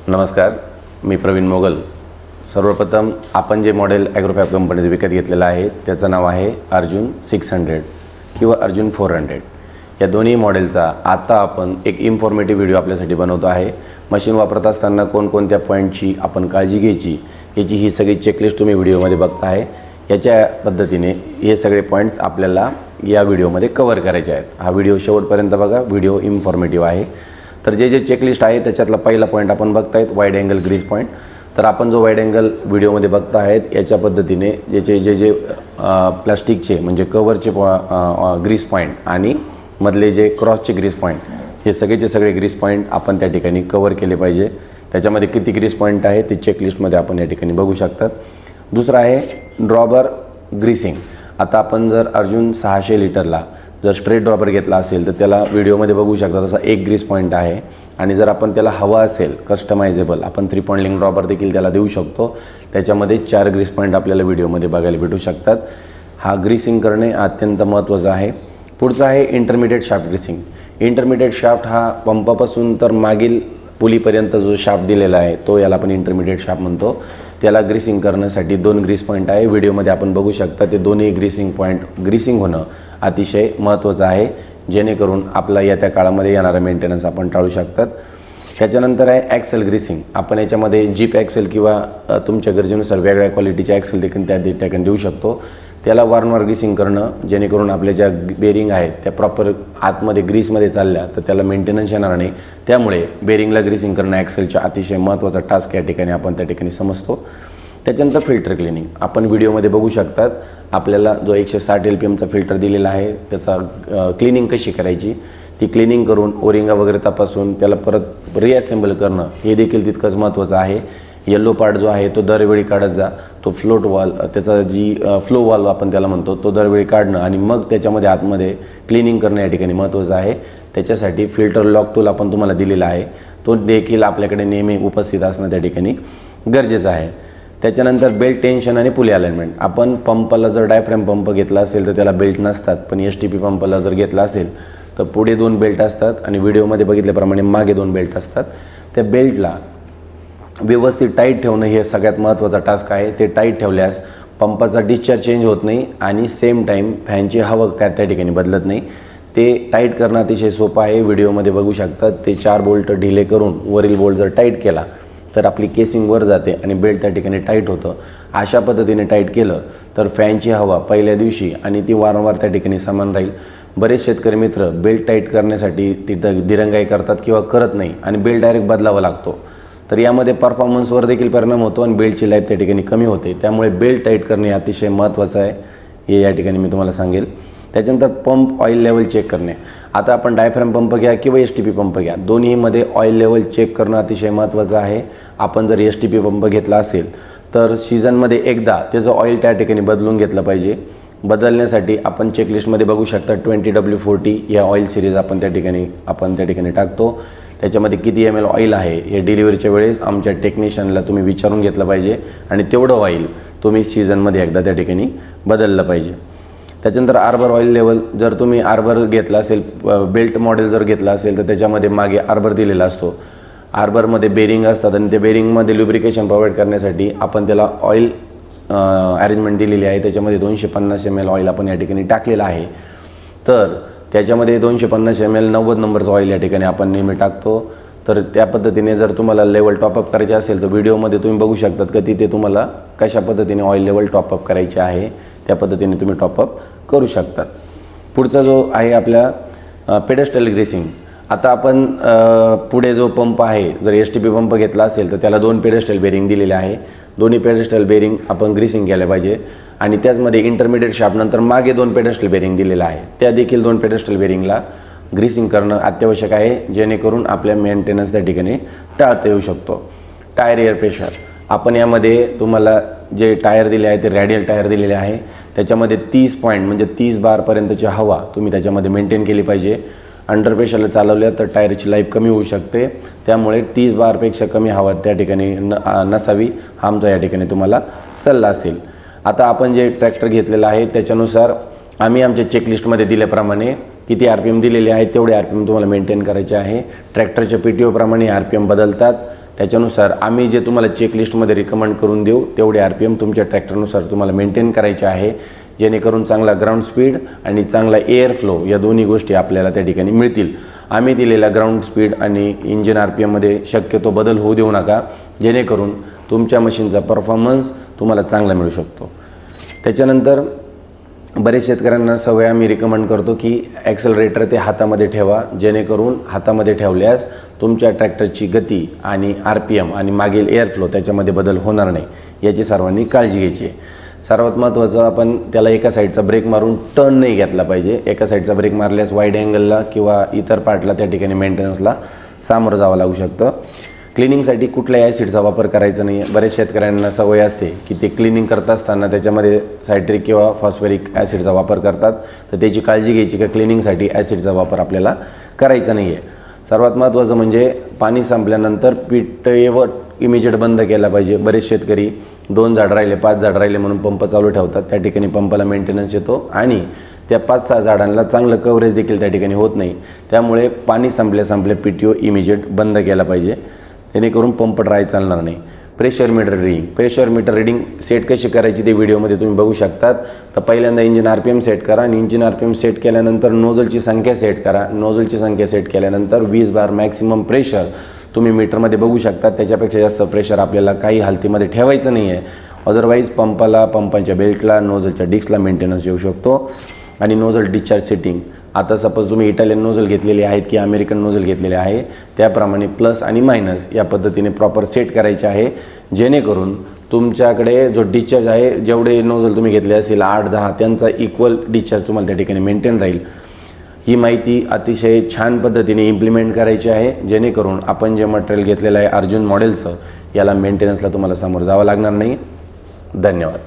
नमस्कार, मी प्रवीण मोगल। सर्वप्रथम आपण जे मॉडेल ॲग्रोफॅब कंपनीचं विकत घेतलेलं आहे त्याचं नाव आहे अर्जुन 600 किंवा अर्जुन 400। या दोन्ही मॉडेलचा आता आपण एक इन्फॉर्मेटिव्ह व्हिडिओ आपल्यासाठी बनवतो आहे। मशीन वापरत असताना कोणकोणत्या पॉईंटची आपण काळजी घ्यायची याची ही सगळी चेकलिस्ट तुम्ही व्हिडिओमध्ये बघताय। याच्या पद्धतीने हे सगळे पॉईंट्स आपल्याला या व्हिडिओमध्ये कव्हर करायचे आहेत। हा व्हिडिओ शेवटपर्यंत बघा, व्हिडिओ इन्फॉर्मेटिव्ह आहे। तर जे चेकलिस्ट आहे त्याच्यातला पहिला पॉईंट आपण बघतायत वाईड अँगल ग्रीस पॉईंट। तर आपण जो वाईड अँगल व्हिडिओमध्ये बघतायत याच्या पद्धतीने जे प्लास्टिकचे म्हणजे कव्हरचे ग्रीस पॉईंट आणि मधले जे क्रॉसचे ग्रीस पॉईंट, हे सगळे ग्रीस पॉईंट आपण त्या ठिकाणी कव्हर केले पाहिजे। त्याच्यामध्ये किती ग्रीस पॉईंट आहे ते चेकलिस्टमध्ये आपण या ठिकाणी बघू शकतात। दुसरा आहे ड्रॉबर ग्रीसिंग। आता आपण जर अर्जुन 600 लिटरला जर स्ट्रेट ड्रॉबर घेतला असेल तर त्याला व्हिडिओमध्ये बघू शकता तसा एक ग्रीस पॉईंट आहे। आणि जर आपण त्याला हवा असेल कस्टमायझेबल आपण 3 पॉईंट लिंक ड्रॉबर देखील त्याला देऊ शकतो। त्याच्यामध्ये 4 ग्रीस पॉईंट आपल्याला व्हिडिओमध्ये बघायला भेटू शकतात। हा ग्रीसिंग करणे अत्यंत महत्त्वाचं आहे। पुढचा आहे intermediate shaft greasing. Intermediate shaft हा पंपापासून तर मागील पुलीपर्यंत जो शाफ्ट दिलेला आहे तो याला आपण इंटरमिडिएट शाफ्ट म्हणतो। त्याला ग्रीसिंग करण्यासाठी 2 ग्रीस पॉईंट आहे। व्हिडिओमध्ये आपण बघू शकता ते दोन्ही ग्रीसिंग पॉईंट ग्रीसिंग होणं अतिशय महत्त्वाचं आहे, जेणेकरून आपला येत्या काळामध्ये येणारा मेंटेनन्स आपण टाळू शकतात। त्याच्यानंतर आहे ॲक्सेल ग्रीसिंग। आपण याच्यामध्ये जीप ॲक्सेल किंवा तुमच्या गरजेनुसार वेगळ्या क्वालिटीचे ॲक्सेल देखील त्या ठिकाणी देऊ शकतो। त्याला वारंवार ग्रीसिंग करणं जेणेकरून आपल्या ज्या बेरिंग आहेत त्या प्रॉपर आतमध्ये ग्रीसमध्ये चालल्या तर त्याला मेंटेनन्स येणार नाही। त्यामुळे बेरिंगला ग्रीसिंग करणं ॲक्सेलच्या अतिशय महत्त्वाचा टास्क या ठिकाणी आपण त्या ठिकाणी समजतो। त्याच्यानंतर फिल्टर क्लिनिंग आपण व्हिडिओमध्ये बघू शकतात। आपल्याला जो 160 LPMचा फिल्टर दिलेला आहे त्याचा क्लिनिंग कशी करायची, ती क्लिनिंग करून ओरिंगा वगैरे तपासून त्याला परत रिअसेंबल करणं हे देखील तितकंच महत्त्वाचं आहे। येलो पार्ट जो आहे तो दरवेळी काढत जा, तो फ्लोट वॉल त्याचा जी फ्लो वॉल आपण त्याला म्हणतो तो दरवेळी काढणं आणि मग त्याच्यामध्ये आतमध्ये क्लिनिंग करणं या ठिकाणी महत्त्वाचं आहे। त्याच्यासाठी फिल्टर लॉक टूल आपण तुम्हाला दिलेला आहे, तो देखील आपल्याकडे नेहमी उपस्थित असणं त्या ठिकाणी गरजेचं आहे। त्याच्यानंतर बेल्ट टेन्शन आणि पुली अलाइनमेंट। आपण पंपाला जर डायफ्रॅम पंप घेतला असेल तर त्याला बेल्ट नसतात, पण STP पंपाला जर घेतला असेल तर पुढे 2 बेल्ट असतात आणि व्हिडिओमध्ये बघितल्याप्रमाणे मागे 2 बेल्ट असतात। त्या बेल्टला व्यवस्थित टाईट ठेवणं हे सगळ्यात महत्त्वाचा टास्क आहे। ते टाईट ठेवल्यास पंपाचा डिस्चार्ज चेंज होत नाही आणि सेम टाईम फॅनची हवा काय त्या ठिकाणी बदलत नाही। ते टाईट करणं अतिशय सोपं आहे। व्हिडिओमध्ये बघू शकतात ते 4 बोल्ट ढिले करून वरील बोल्ट जर टाईट केला तर आपली केसिंग वर जाते आणि बेल्ट त्या ठिकाणी टाईट होतं। अशा पद्धतीने टाईट केलं तर फॅनची हवा पहिल्या दिवशी आणि ती वारंवार त्या ठिकाणी समान राहील। बरेच शेतकरी मित्र बेल्ट टाईट करण्यासाठी तिथं दिरंगाई करतात किंवा करत नाही आणि बेल्ट डायरेक्ट बदलावा लागतो, तर यामध्ये परफॉर्मन्सवर देखील परिणाम होतो आणि बेल्टची लाईफ त्या ठिकाणी कमी होते। त्यामुळे बेल्ट टाईट करणे अतिशय महत्त्वाचं आहे, हे या ठिकाणी मी तुम्हाला सांगेल। त्याच्यानंतर पंप ऑइल लेवल चेक करणे। आता आपण डायफ्रॅम पंप घ्या किंवा STP पंप घ्या, दोन्हीमध्ये ऑइल लेवल चेक करणं अतिशय महत्त्वाचं आहे। आपण जर STP पंप घेतला असेल तर सीझनमध्ये एकदा त्याचं ऑइल त्या ठिकाणी बदलून घेतलं पाहिजे। बदलण्यासाठी आपण चेकलिस्टमध्ये बघू शकता 20W40 या ऑइल सिरीज आपण त्या ठिकाणी टाकतो। त्याच्यामध्ये किती ml ऑइल आहे हे डिलिव्हरीच्या वेळेस आमच्या टेक्निशियनला तुम्ही विचारून घेतलं पाहिजे आणि तेवढं ऑइल तुम्ही सीझनमध्ये एकदा त्या ठिकाणी बदललं पाहिजे। त्याच्यानंतर आर्बर ऑइल लेवल, जर तुम्ही आर्बर घेतला असेल बेल्ट मॉडेल जर घेतला असेल तर त्याच्यामध्ये मागे आर्बर दिलेला असतो। आर्बरमध्ये बेरिंग असतात आणि त्या बेरिंगमध्ये ल्युब्रिकेशन प्रोव्हाइड करण्यासाठी आपण त्याला ऑइल अरेंजमेंट दिलेली आहे। त्याच्यामध्ये 250 ml ऑइल आपण या ठिकाणी टाकलेलं आहे। तर त्याच्यामध्ये 250 ml 90 नंबरचं ऑइल या ठिकाणी आपण नेहमी टाकतो। तर त्या पद्धतीने जर तुम्हाला लेवल टॉपअप करायचे असेल तर व्हिडिओमध्ये तुम्ही बघू शकतात की तिथे तुम्हाला कशा पद्धतीने ऑइल लेवल टॉपअप करायचे आहे, त्या पद्धतीने तुम्ही टॉपअप करू शकतात। पुढचा जो आहे आपल्या पेडेस्टल ग्रीसिंग। आता आपण पुढे जो पंप आहे जर STP पंप घेतला असेल तर त्याला 2 पेडेस्टल बेरिंग दिलेले आहे। दोन्ही पेडेस्टल बेरिंग आपण ग्रीसिंग केले पाहिजे आणि त्याचमध्ये इंटरमिडिएट शाफ्ट नंतर मागे 2 पेडेस्टल बेरिंग दिलेला आहे, त्या देखील 2 पेडेस्टल बेरिंगला ग्रीसिंग करणं अत्यावश्यक आहे, जेणेकरून आपल्या मेंटेनन्स त्या ठिकाणी टाळता येऊ शकतो। Tyre air pressure. आपण यामध्ये तुम्हाला जे टायर दिले आहे ते रॅडियल टायर दिलेले आहे। त्याच्यामध्ये 30 पॉईंट म्हणजे 30 बारपर्यंतची हवा तुम्ही त्याच्यामध्ये मेंटेन केली पाहिजे। अंडर प्रेशरला चालवल्या तर टायरची लाईफ कमी होऊ शकते, त्यामुळे 30 बारपेक्षा कमी हवा त्या ठिकाणी नसावी हा आमचा या ठिकाणी तुम्हाला सल्ला असेल। आता आपण जे ट्रॅक्टर घेतलेला आहे त्याच्यानुसार आम्ही आमच्या चेकलिस्टमध्ये दिल्याप्रमाणे किती RPM दिलेले आहेत तेवढे RPM तुम्हाला मेंटेन करायचे आहे। ट्रॅक्टरच्या PTO प्रमाणे RPM बदलतात, त्याच्यानुसार आम्ही जे तुम्हाला चेकलिस्टमध्ये रिकमेंड करून देऊ तेवढे RPM तुमच्या ट्रॅक्टरनुसार तुम्हाला मेंटेन करायचे आहे, जेणेकरून चांगला ग्राउंड स्पीड आणि चांगला एअर फ्लो या दोन्ही गोष्टी आपल्याला त्या ठिकाणी मिळतील। आम्ही दिलेल्या ग्राउंड स्पीड आणि इंजिन RPMमध्ये शक्यतो बदल होऊ देऊ नका, जेणेकरून तुमच्या मशीनचा परफॉर्मन्स तुम्हाला चांगला मिळू शकतो। त्याच्यानंतर बरेच शेतकऱ्यांना सवय आम्ही रिकमेंड करतो की ॲक्सेलरेटर ते हातामध्ये ठेवा, जेणेकरून हातामध्ये ठेवल्यास तुमच्या ट्रॅक्टरची गती आणि RPM आणि मागील एअर फ्लो त्याच्यामध्ये बदल होणार नाही, याची सर्वांनी काळजी घ्यायची आहे। सर्वात महत्त्वाचं, आपण त्याला एका साईडचा ब्रेक मारून टर्न नाही घेतला पाहिजे। एका साईडचा ब्रेक मारल्यास वाईड अँगलला किंवा इतर पार्टला त्या ठिकाणी मेंटेनन्सला सामोरं जावं लागू शकतं। क्लिनिंगसाठी कुठल्याही ॲसिडचा वापर करायचा नाही आहे। बरेच शेतकऱ्यांना सवय असते की ते क्लिनिंग करत असताना त्याच्यामध्ये सायट्रिक किंवा फॉस्फरिक ॲसिडचा वापर करतात, तर त्याची काळजी घ्यायची की क्लिनिंगसाठी ॲसिडचा वापर आपल्याला करायचा नाही आहे। सर्वात महत्त्वाचं म्हणजे पाणी संपल्यानंतर पिटवर इमिजिएट बंद केला पाहिजे। बरेच शेतकरी 2 झाड राहिले 5 झाड राहिले म्हणून पंप चालू ठेवतात, त्या ठिकाणी पंपाला मेंटेनन्स येतो आणि त्या 5-6 झाडांना चांगलं कव्हरेज देखील त्या ठिकाणी होत नाही। त्यामुळे पाणी संपल्या PTO इमिजिएट बंद केला पाहिजे, जेणेकरून पंप ड्राय चालणार नाही। प्रेशर मीटर रिडिंग सेट कशी करायची ते व्हिडिओमध्ये तुम्ही बघू शकतात। तर पहिल्यांदा इंजिन RPM सेट करा आणि इंजिन RPM सेट केल्यानंतर नोझलची संख्या सेट करा। नोझलची संख्या सेट केल्यानंतर 20 बार मॅक्सिमम प्रेशर तुम्ही मीटरमध्ये बघू शकता। त्याच्यापेक्षा जास्त प्रेशर आपल्याला काही हालतीमध्ये ठेवायचं नाही आहे, अदरवाईज पंपाला, पंपाच्या बेल्टला, नोझलच्या डिस्कला मेंटेनन्स येऊ शकतो। आणि नोझल डिस्चार्ज सेटिंग, आता सपोज तुम्ही इटालियन नोझल घेतलेले आहेत की अमेरिकन नोझल घेतलेले आहे, त्याप्रमाणे प्लस आणि मायनस या पद्धतीने प्रॉपर सेट करायचे आहे, जेणेकरून तुमच्याकडे जो डिस्चार्ज आहे, जेवढे नोझल तुम्ही घेतले असतील 8-10 त्यांचा इक्वल डिस्चार्ज तुम्हाला त्या ठिकाणी मेंटेन राहील। ही माहिती अतिशय छान पद्धतीने इम्प्लिमेंट करायची आहे, जेणेकरून आपण जे मटेरियल घेतलेलं आहे अर्जुन मॉडेलचं, याला मेंटेनन्सला तुम्हाला समोर जावं लागणार नाही। धन्यवाद।